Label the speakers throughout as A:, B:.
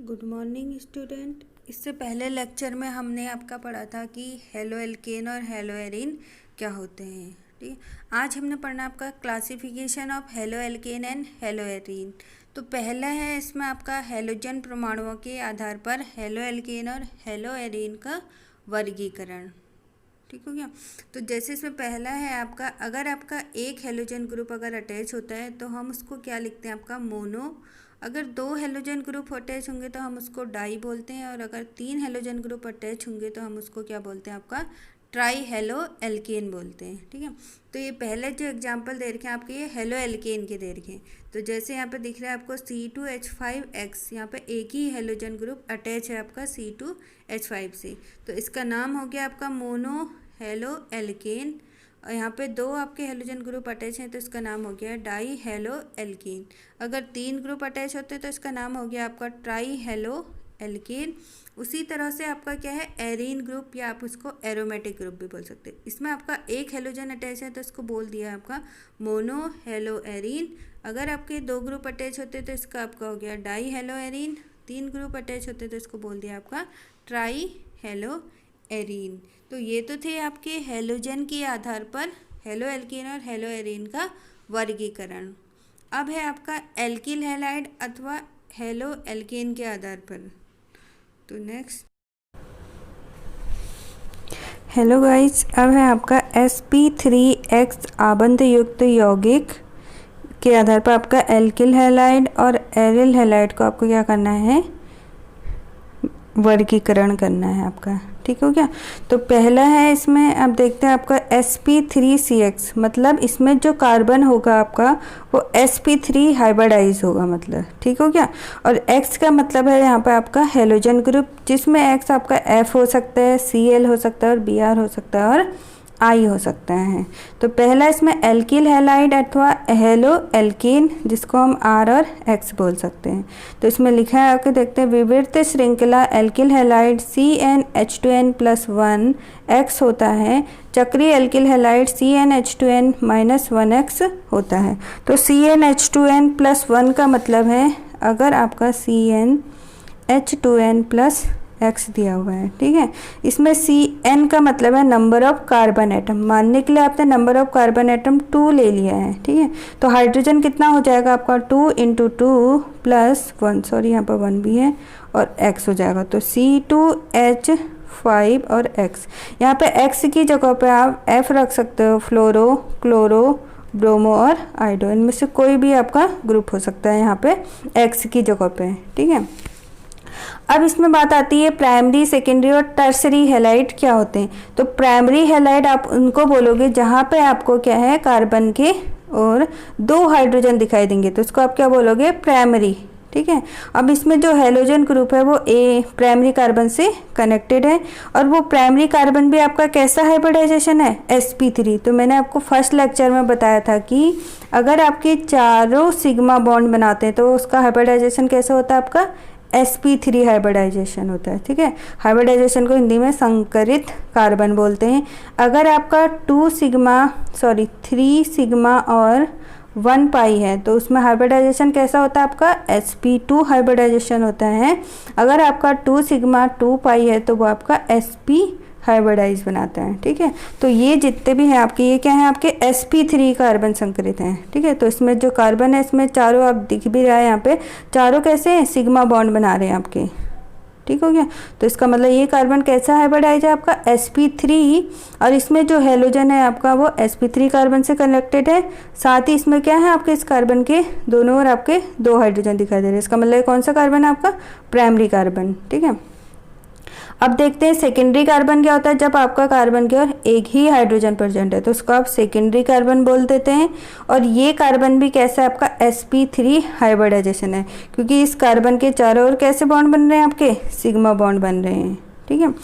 A: Good morning student. इससे पहले lecture में हमने आपका पढ़ा था कि हेलो एल्केन और हेलो एरीन क्या होते हैं। ठीक है, आज हमने पढ़ना आपका classification of halo alkane and hello arene. तो पहला है इसमें आपका हेलोजन परमाणुओं के आधार पर हेलो एल्केन और हेलो एरीन का वर्गीकरण। ठीक हो गया। तो जैसे इसमें पहला है आपका, अगर आपका एक हेलोजन ग्रुप अगर अटैच होता है तो हम उसको क्या लिखते हैं, आपका मोनो। अगर दो हेलोजन ग्रुप अटैच होंगे तो हम उसको डाई बोलते हैं, और अगर तीन हेलोजन ग्रुप अटैच होंगे तो हम उसको क्या बोलते हैं, आपका ट्राई हेलो एल्केन बोलते हैं। ठीक है, तो ये पहले जो एग्जांपल दे रखे हैं आपके, ये हेलो एल्केन के दे रखे हैं। तो जैसे यहाँ पे दिख रहा है आपको C2H5X, यहाँ पे एक ही हेलोजन ग्रुप अटैच है आपका C2H5 से, तो इसका नाम हो गया आपका मोनो हेलो एल्केन। और यहाँ पे दो आपके हेलोजन ग्रुप अटैच हैं तो इसका नाम हो गया डाई हेलो एल्केन। अगर तीन ग्रुप अटैच होते तो इसका नाम हो गया आपका ट्राई हेलो एल्केन। उसी तरह से आपका क्या है, एरीन ग्रुप, या आप उसको एरोमेटिक ग्रुप भी बोल सकते हैं। इसमें आपका एक हेलोजन अटैच है तो इसको बोल दिया आपका मोनो हेलो एरीन। अगर आपके दो ग्रुप अटैच होते तो इसका आपका हो गया डाई हेलो एरीन। तीन ग्रुप अटैच होते तो इसको बोल दिया आपका ट्राई हेलो एरीन। तो ये तो थे आपके हेलोजन के आधार पर हेलो एल्केन और हेलो एरीन का वर्गीकरण। अब है आपका एल्किल हैलाइड अथवा हेलो एल्केन के आधार पर। तो नेक्स्ट, हेलो गाइस, अब है आपका sp3x आबंध युक्त यौगिक के आधार पर आपका एल्किल हैलाइड और एरिल हैलाइड को आपको क्या करना है, वर्गीकरण करना है आपका। ठीक हो गया। तो पहला है इसमें आप देखते हैं आपका sp3cx, मतलब इसमें जो कार्बन होगा आपका वो sp3 हाइब्रिडाइज होगा, मतलब। ठीक हो गया। और x का मतलब है यहाँ पे आपका हेलोजन ग्रुप, जिसमें x आपका F हो सकता है, Cl हो सकता है, और Br हो सकता है, और I हो सकता है। तो पहला इसमें एल्किल हैलाइड अथवा हेलो एल्केन, जिसको हम R और X बोल सकते हैं। तो इसमें लिखा है आपके, देखते हैं, विवृत श्रृंखला एल्किल हैलाइड CnH2n+1 X होता है, चक्रीय एल्किल हैलाइड CnH2n-1X होता है। तो CnH2n+1 का मतलब है, अगर आपका CnH2n+X दिया हुआ है, ठीक है, इसमें Cn का मतलब है नंबर ऑफ कार्बन एटम। मानने के लिए आपने नंबर ऑफ कार्बन एटम 2 ले लिया है, ठीक है। तो हाइड्रोजन कितना हो जाएगा आपका, 2 × 2 + 1, सॉरी यहाँ पर 1 भी है, और X हो जाएगा। तो C2H5 और X, यहाँ पे X की जगह पे आप F रख सकते हो, फ्लोरो, क्लोरो, ब्रोमो और आइडो, इनमें से कोई भी आपका ग्रुप हो सकता है यहाँ पे X की जगह पे। ठीक है, अब इसमें बात आती है प्राइमरी, सेकेंडरी और टर्सरी हैलाइड क्या होते हैं। तो प्राइमरी हैलाइड आप उनको बोलोगे जहाँ पे आपको क्या है, कार्बन के और 2 हाइड्रोजन दिखाई देंगे, तो उसको आप क्या बोलोगे, प्राइमरी। ठीक है, अब इसमें जो हेलोजन ग्रुप है वो प्राइमरी कार्बन से कनेक्टेड है, और वो प्राइमरी कार्बन भी आपका कैसा हाइब्रिडाइजेशन है, sp3। तो मैंने आपको फर्स्ट लेक्चर में बताया था कि अगर आपके चारों सिग्मा बॉन्ड बनाते हैं तो उसका हाइब्रिडाइजेशन कैसा होता है, आपका sp3 हाइब्रिडाइजेशन होता है। ठीक है, हाइब्रिडाइजेशन को हिंदी में संकरित कार्बन बोलते हैं। अगर आपका 3 सिग्मा और 1 पाई है तो उसमें हाइब्रिडाइजेशन कैसा होता है, आपका sp2 हाइब्रिडाइजेशन होता है। अगर आपका 2 सिग्मा 2 पाई है तो वो आपका sp हाइब्रिडाइज बनाता है। ठीक है, तो ये जितने भी हैं आपके, ये क्या है, आपके sp3 कार्बन संकरित हैं। ठीक है, तो इसमें जो कार्बन है, इसमें चारों आप दिख भी रहा है यहाँ पे, चारों कैसे हैं, सिग्मा बॉन्ड बना रहे हैं आपके। ठीक हो गया। तो इसका मतलब ये कार्बन कैसा हाइब्रिडाइज है, आपका sp3, और इसमें जो हेलोजन है आपका वो sp3 कार्बन से कनेक्टेड है। साथ ही इसमें क्या है, आपके इस कार्बन के दोनों ओर आपके 2 हाइड्रोजन दिखाई दे रहे हैं। इसका मतलब कौन सा कार्बन है, आपका प्राइमरी कार्बन। ठीक है, अब देखते हैं सेकेंडरी कार्बन क्या होता है। जब आपका कार्बन की ओर एक ही हाइड्रोजन प्रेजेंट है तो उसको आप सेकेंडरी कार्बन बोल देते हैं। और ये कार्बन भी कैसा है, आपका sp3 हाइब्रिडाइजेशन है, क्योंकि इस कार्बन के चारों ओर कैसे बॉन्ड बन रहे हैं, आपके सिग्मा बॉन्ड बन रहे हैं। ठीक है,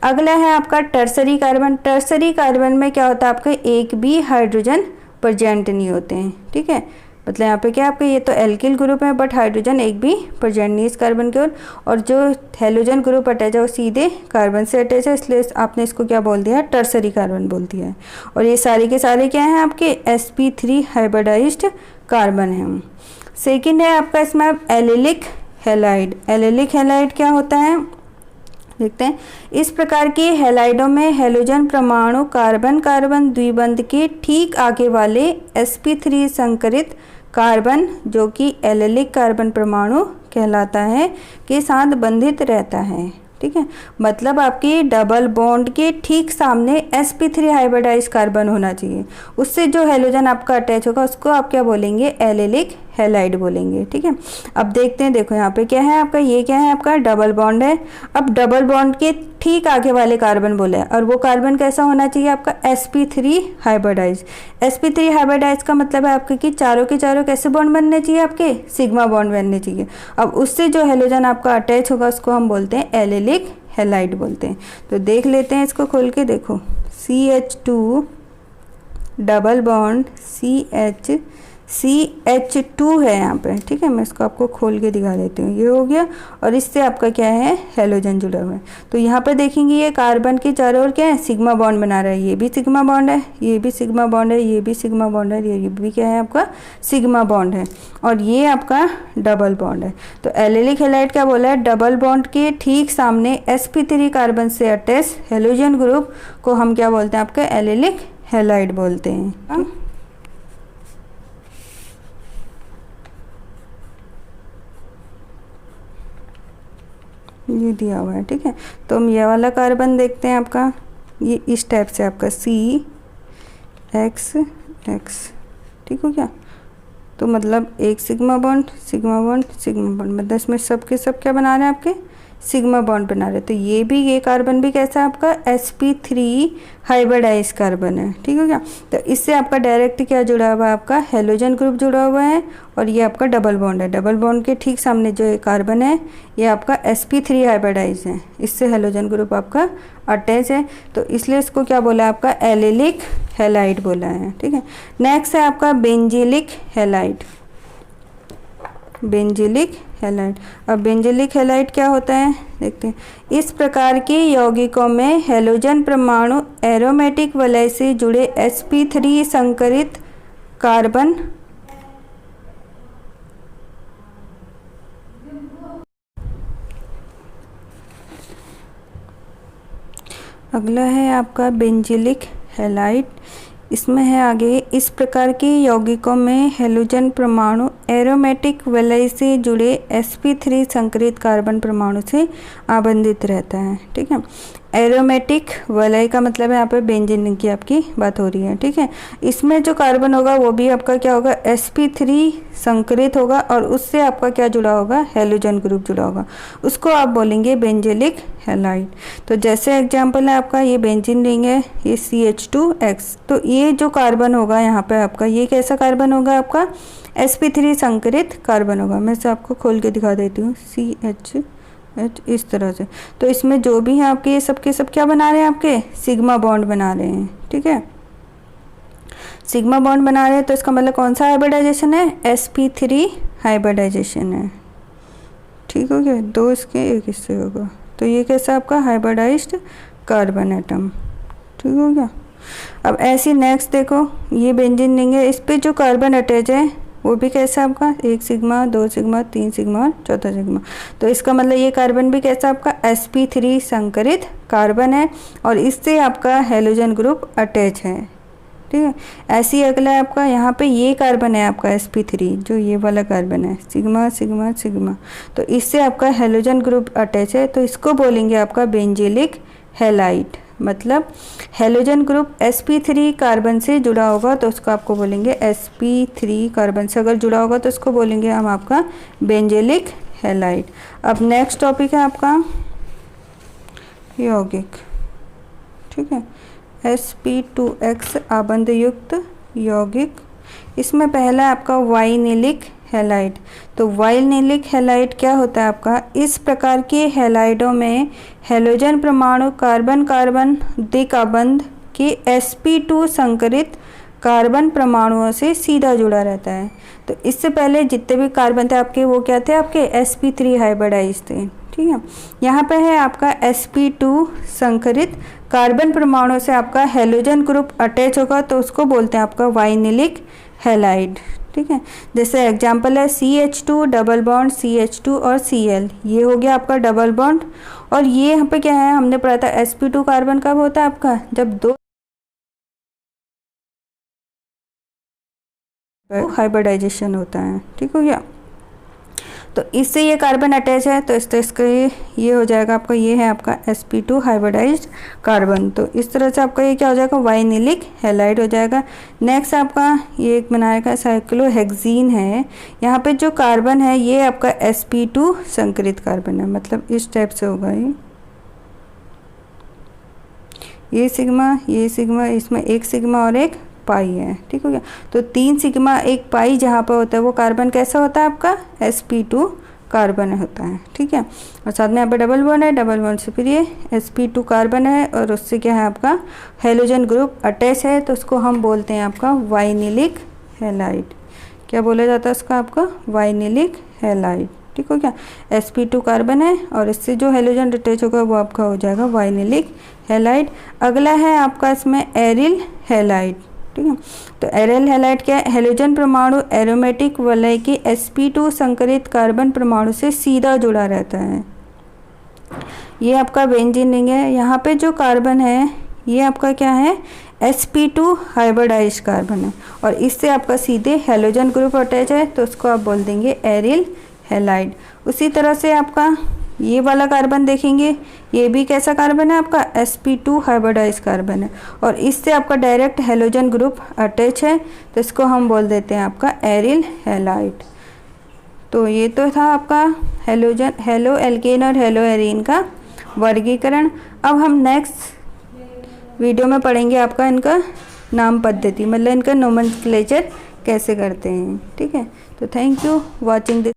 A: अगला है आपका टर्सरी कार्बन। टर्सरी कार्बन में क्या होता है, आपका एक भी हाइड्रोजन प्रेजेंट नहीं होते हैं। ठीक है, मतलब यहाँ पे क्या आपके, ये तो एल्किल ग्रुप है बट हाइड्रोजन एक भी प्रेजेंट नहीं इस कार्बन के ओर, और जो हेलोजन ग्रुप अटैच है वो सीधे कार्बन से अटैच है, इसलिए आपने इसको क्या बोल दिया, टर्सरी कार्बन बोल दिया है। और ये सारे के सारे क्या हैं, आपके sp3 हाइब्रिडाइज्ड कार्बन हैं। सेकेंड है आपका इसमें एलिलिक हैलाइड। एलिलिक हैलाइड क्या होता है देखते हैं। इस प्रकार के हैलाइडों में हैलोजन परमाणु कार्बन कार्बन द्विबंध के ठीक आगे वाले sp3 संकरित कार्बन जो कि एलिलिक कार्बन परमाणु कहलाता है के साथ बंधित रहता है। ठीक है, मतलब आपके डबल बॉन्ड के ठीक सामने sp3 हाइब्रिडाइज कार्बन होना चाहिए, उससे जो हैलोजन आपका अटैच होगा उसको आप क्या बोलेंगे, एलिलिक हैलाइड बोलेंगे। ठीक है, अब देखते हैं, देखो यहाँ पे क्या है आपका, ये क्या है आपका डबल बॉन्ड है। अब डबल बॉन्ड के ठीक आगे वाले कार्बन बोले हैं और वो कार्बन कैसा होना चाहिए आपका sp3 हाइब्रिडाइज। sp3 हाइब्रिडाइज का मतलब है आपके कि चारों के चारों कैसे बॉन्ड बनने चाहिए, आपके सिग्मा बॉन्ड बनने चाहिए। अब उससे जो हैलोजन आपका अटैच होगा उसको हम बोलते हैं एलिलिक हैलाइड बोलते हैं। तो देख लेते हैं इसको खोल के, देखो CH2 डबल बॉन्ड CH2 है यहाँ पे। ठीक है, मैं इसको आपको खोल के दिखा देती हूँ, ये हो गया और इससे आपका क्या है, हैलोजन जुड़ा हुआ है। तो यहाँ पर देखेंगे ये कार्बन के चारों ओर क्या है, सिग्मा बॉन्ड बना रहा है। ये भी सिग्मा बॉन्ड है, ये भी सिग्मा बॉन्ड है, ये भी सिग्मा बॉन्ड है, ये भी क्या है आपका सिग्मा बॉन्ड है और ये आपका डबल बॉन्ड है। तो एलिलिक हैलाइड क्या बोला है, डबल बॉन्ड के ठीक सामने sp3 कार्बन से अटैच हैलोजन ग्रुप को हम क्या बोलते हैं, आपका एलिलिक हैलाइड बोलते हैं। ये दिया हुआ है। ठीक है, तो हम ये वाला कार्बन देखते हैं आपका, ये इस टाइप से आपका CXX। ठीक हो गया, तो मतलब एक sigma bond sigma bond sigma bond, मतलब इसमें सब के सब क्या बना रहे हैं, आपके सिग्मा बॉन्ड बना रहे हैं। तो ये कार्बन भी कैसा है आपका sp3 हाइब्रिडाइज कार्बन है। ठीक हो गया, तो इससे आपका डायरेक्ट क्या जुड़ा हुआ है, आपका हैलोजन ग्रुप जुड़ा हुआ है और ये आपका डबल बॉन्ड है। डबल बॉन्ड के ठीक सामने जो ये कार्बन है ये आपका sp3 हाइब्रिडाइज है, इससे हैलोजन ग्रुप आपका अटैच है, तो इसलिए इसको क्या बोला है, आपका एलिलिक हैलाइड बोला है। ठीक है, नेक्स्ट है आपका बेंजिलिक हैलाइड। Benzylic halide. अब बेंजिलिक हैलाइड क्या होता है देखते हैं। इस प्रकार के यौगिकों में हैलोजन परमाणु एरोमेटिक वलय से जुड़े sp3 संकरित कार्बन अगला है आपका बेंजिलिक हैलाइड। इसमें है आगे, इस प्रकार के यौगिकों में हैलोजन परमाणु एरोमेटिक वलय से जुड़े sp3 संकरित कार्बन परमाणु से आबंधित रहता है। ठीक है, एरोमेटिक वलय का मतलब है यहाँ पे बेंजीन की आपकी बात हो रही है। ठीक है, इसमें जो कार्बन होगा वो भी आपका क्या होगा, sp3 संकरित होगा और उससे आपका क्या जुड़ा होगा, हैलोजन ग्रुप जुड़ा होगा, उसको आप बोलेंगे बेंजिलिक हैलाइड। तो जैसे एग्जांपल है आपका ये बेंजीन रिंग है, ये CH2X, तो ये जो कार्बन होगा यहाँ पे आपका, ये कैसा कार्बन होगा, आपका sp3 संकरित कार्बन होगा। मैं इसे आपको खोल के दिखा देती हूँ, CH इस तरह से। तो इसमें जो भी है आपके, ये सब के सब क्या बना रहे हैं, आपके सिग्मा बॉन्ड बना रहे हैं। ठीक है, सिग्मा बॉन्ड बना रहे हैं, तो इसका मतलब कौन सा हाइब्रिडाइजेशन है, sp3 हाइब्रिडाइजेशन है। ठीक हो गया, दो इसके एक इससे होगा, तो ये कैसा आपका हाइब्रिडाइज्ड कार्बन एटम। ठीक हो गया, अब ऐसी नेक्स्ट देखो, ये बेंजीन रिंग है, इस पर जो कार्बन अटैच है वो भी कैसा आपका, एक सिग्मा, दो सिग्मा, तीन सिग्मा और चौथा सिग्मा। तो इसका मतलब ये कार्बन भी कैसा आपका sp3 संकरित कार्बन है और इससे आपका हैलोजन ग्रुप अटैच है। ठीक है, ऐसी अगला है आपका, यहाँ पे ये कार्बन है आपका sp3, जो ये वाला कार्बन है, सिग्मा सिग्मा सिग्मा, तो इससे आपका हैलोजन ग्रुप अटैच है, तो इसको बोलेंगे आपका बेंजिलिक हैलाइड। मतलब हैलोजन ग्रुप sp3 कार्बन से जुड़ा होगा तो उसको आपको बोलेंगे, sp3 कार्बन से अगर जुड़ा होगा तो उसको बोलेंगे हम आपका बेंजिलिक हैलाइड। अब नेक्स्ट टॉपिक है आपका यौगिक। ठीक है, sp2X आबंध युक्त यौगिक। इसमें पहला आपका वाइनिलिक हैलाइड। तो वाइनिलिक हैलाइड क्या होता है आपका, इस प्रकार के हैलाइडों में हैलोजन परमाणु कार्बन कार्बन द्विकाबंध के sp2 संकरित कार्बन परमाणुओं से सीधा जुड़ा रहता है। तो इससे पहले जितने भी कार्बन थे आपके, वो क्या थे, आपके sp3 हाइब्रिडाइज थे। ठीक है, यहाँ पे है आपका sp2 संकरित कार्बन परमाणु से आपका हैलोजन ग्रुप अटैच होगा तो उसको बोलते हैं आपका वाइनिलिक हैलाइड। ठीक है। जैसे एग्जाम्पल है CH2 डबल बॉन्ड CH2 और Cl, ये हो गया आपका डबल बॉन्ड। और ये यहाँ पे क्या है, हमने पढ़ा था sp2 कार्बन कब होता है आपका, जब दो हाइब्रिडाइजेशन होता है, ठीक हो गया। तो इससे ये कार्बन अटैच है, तो इस तरह इसका ये हो जाएगा आपका, ये है आपका sp2 हाइब्रिडाइज्ड कार्बन। तो इस तरह से आपका ये क्या हो जाएगा, वाइनिलिक हैलाइड हो जाएगा। नेक्स्ट आपका ये एक बनाएगा साइक्लोहेक्सीन है, यहाँ पे जो कार्बन है ये आपका sp2 संकरित कार्बन है, मतलब इस टाइप से होगा ये सिग्मा, इसमें एक सिग्मा और एक पाई है, ठीक हो गया। तो 3 सिग्मा 1 पाई जहाँ पर होता है वो कार्बन कैसा होता है आपका, sp2 कार्बन होता है, ठीक है। और साथ में यहाँ पे डबल बॉन्ड है, डबल बॉन्ड से फिर ये sp2 कार्बन है और उससे क्या है आपका हेलोजन ग्रुप अटैच है, तो उसको हम बोलते हैं आपका वाइनिलिक हैलाइड। क्या बोला जाता है उसका, आपका वाइनिलिक हैलाइड, ठीक हो गया। sp2 कार्बन है और इससे जो हेलोजन अटैच होगा वो आपका हो जाएगा वाइनिलिक हैलाइड। अगला है आपका इसमें एरिल हैलाइड, ठीक है। तो एरिल हैलाइड क्या है, हेलोजन परमाणु एरोमेटिक वलय के sp2 संकरित कार्बन परमाणु से सीधा जुड़ा रहता है। ये आपका बेंजीन रिंग है, यहाँ पे जो कार्बन है ये आपका क्या है, sp2 हाइब्रिडाइज्ड कार्बन है और इससे आपका सीधे हेलोजन ग्रुप अटैच है, तो उसको आप बोल देंगे एरिल हैलाइड। उसी तरह से आपका ये वाला कार्बन देखेंगे, ये भी कैसा कार्बन है आपका, sp2 हाइब्रिडाइज्ड कार्बन है और इससे आपका डायरेक्ट हेलोजन ग्रुप अटैच है, तो इसको हम बोल देते हैं आपका एरिल हैलाइड। तो ये तो था आपका हेलो एल्केन और हेलो एरीन का वर्गीकरण। अब हम नेक्स्ट वीडियो में पढ़ेंगे आपका इनका नाम पद्धति, मतलब इनका नोमेनक्लेचर कैसे करते हैं, ठीक है। तो थैंक यू वॉचिंग दिस।